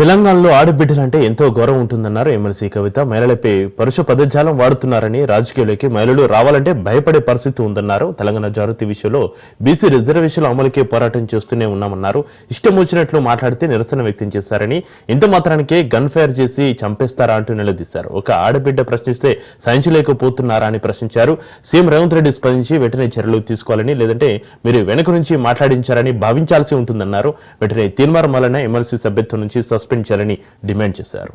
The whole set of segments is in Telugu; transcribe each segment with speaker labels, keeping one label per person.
Speaker 1: తెలంగాణలో ఆడబిడ్డలంటే ఎంతో గౌరవం ఉంటుందన్నారు ఎమ్మెల్సీ కవిత. మహిళలపై పరుష పదజాలం వాడుతున్నారని, రాజకీయాల్లోకి మహిళలు రావాలంటే భయపడే పరిస్థితి ఉందన్నారు. తెలంగాణ జాగృతి విషయంలో బీసీ రిజర్వేషన్ల అమలుకే పోరాటం చేస్తూనే ఉన్నామన్నారు. ఇష్టం వచ్చినట్లు మాట్లాడితే నిరసన వ్యక్తం చేశారని, ఇంత మాత్రానికే గన్ ఫైర్ చేసి చంపేస్తారా అంటూ నిలదీశారు. ఒక ఆడబిడ్డ ప్రశ్నిస్తే సహించలేకపోతున్నారా అని ప్రశ్నించారు. సీఎం రేవంత్ రెడ్డి స్పందించి వెంటనే చర్యలు తీసుకోవాలని, లేదంటే మీరు వెనుక నుంచి మాట్లాడించారని భావించాల్సి ఉంటుందన్నారు. వెంటనే తీర్మానం వలన ఎమ్మెల్సీ సభ్యత్వం నుంచి సస్పెండ్ చేయాలని డిమాండ్ చేశారు.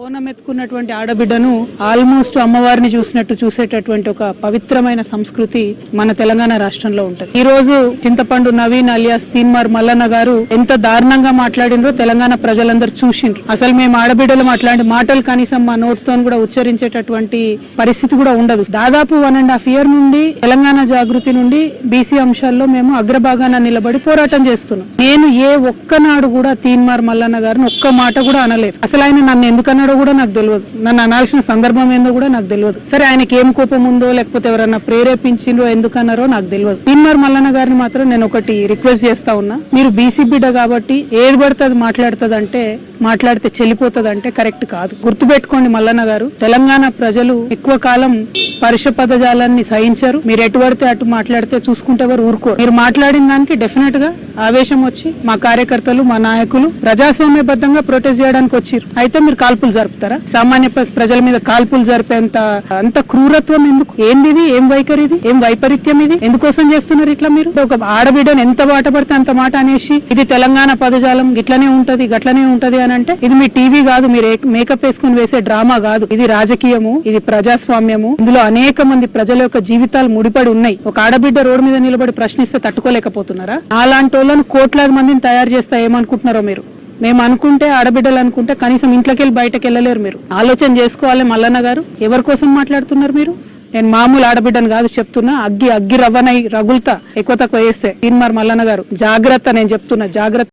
Speaker 2: బోనం ఎత్తుకున్నటువంటి ఆడబిడ్డను ఆల్మోస్ట్ అమ్మవారిని చూసినట్టు చూసేటటువంటి ఒక పవిత్రమైన సంస్కృతి మన తెలంగాణ రాష్ట్రంలో ఉంటది. ఈ రోజు చింతపండు నవీన్ అలియాస్ తీన్మార్ మల్లన్న గారు ఎంత దారుణంగా మాట్లాడినరో తెలంగాణ ప్రజలందరూ చూసిండ్రు. అసలు మేము ఆడబిడ్డలు అట్లాంటి మాటలు కనీసం మా నోటితో కూడా ఉచ్చరించేటటువంటి పరిస్థితి కూడా ఉండదు. దాదాపు 1.5 years నుండి తెలంగాణ జాగృతి నుండి బీసీ అంశాల్లో మేము అగ్రభాగాన నిలబడి పోరాటం చేస్తున్నాం. నేను ఏ ఒక్కనాడు కూడా తీన్మార్ మల్లన్న గారిని ఒక్క మాట కూడా అనలేదు. అసలు ఆయన నన్ను ఎందుకన్నాడో కూడా నాకు తెలియదు, నన్ను అనాల్సిన సందర్భం ఏందో కూడా నాకు తెలియదు. సరే, ఆయనకి ఏం కోపం ఉందో లేకపోతే ఎవరన్నా ప్రేరేపించిందో ఎందుకన్నారో నాకు తెలియదు. తీన్మార్ మల్లన్న గారిని మాత్రం నేను ఒకటి రిక్వెస్ట్ చేస్తా ఉన్నా, మీరు బీసీ బిడ్డ కాబట్టి ఏది పడితే అది మాట్లాడితే చెల్లిపోతుంది అంటే కరెక్ట్ కాదు. గుర్తుపెట్టుకోండి మల్లన్న గారు, తెలంగాణ ప్రజలు ఎక్కువ కాలం పరుష పదజాలాన్ని సహించారు. మీరు ఎటు పడితే అటు మాట్లాడితే చూసుకుంటే ఎవరు ఊరుకోరు. మీరు మాట్లాడిన దానికి డెఫినెట్ గా ఆవేశం వచ్చి మా కార్యకర్తలు, మా నాయకులు ప్రజాస్వామ్యబద్ధంగా ప్రొటెస్ట్ చేయడానికి వచ్చారు. అయితే మీరు కాల్పులు జరుపుతారా? సామాన్య ప్రజల మీద కాల్పులు జరిపేంత అంత క్రూరత్వం ఎందుకు? ఏంది? ఏం వైఖరి ఇది? ఏం వైపరీత్యం ఇది? ఎందుకోసం చేస్తున్నారు ఇట్లా? మీరు ఒక ఆడబిడ్డను ఎంత మాట పడితే అంత మాట అనేసి ఇది తెలంగాణ పదజాలం ఇట్లనే ఉంటది గట్లనే ఉంటది అని అంటే, ఇది మీ టీవీ కాదు, మీరు మేకప్ వేసుకుని వేసే డ్రామా కాదు. ఇది రాజకీయము, ఇది ప్రజాస్వామ్యము. ఇందులో అనేక మంది ప్రజల యొక్క జీవితాలు ముడిపడి ఉన్నాయి. ఒక ఆడబిడ్డ రోడ్డు మీద నిలబడి ప్రశ్నిస్తే తట్టుకోలేకపోతున్నారా? అలాంటి వాళ్ళను కోట్లాది మందిని తయారు చేస్తా ఏమనుకుంటున్నారో మీరు. మేము అనుకుంటే, ఆడబిడ్డలు అనుకుంటే కనీసం ఇంట్లోకి వెళ్ళి బయటకు వెళ్ళలేరు. మీరు ఆలోచన చేసుకోవాలి మల్లన్న గారు. ఎవరి కోసం మాట్లాడుతున్నారు మీరు? నేను మామూలు ఆడబిడ్డను కాదు చెప్తున్నా, అగ్గి రవ్వనై రగులుతా ఎక్కువ తక్కువ వేస్తే. తీన్మార్ మల్లన్న గారు జాగ్రత్త, నేను చెప్తున్నా జాగ్రత్త.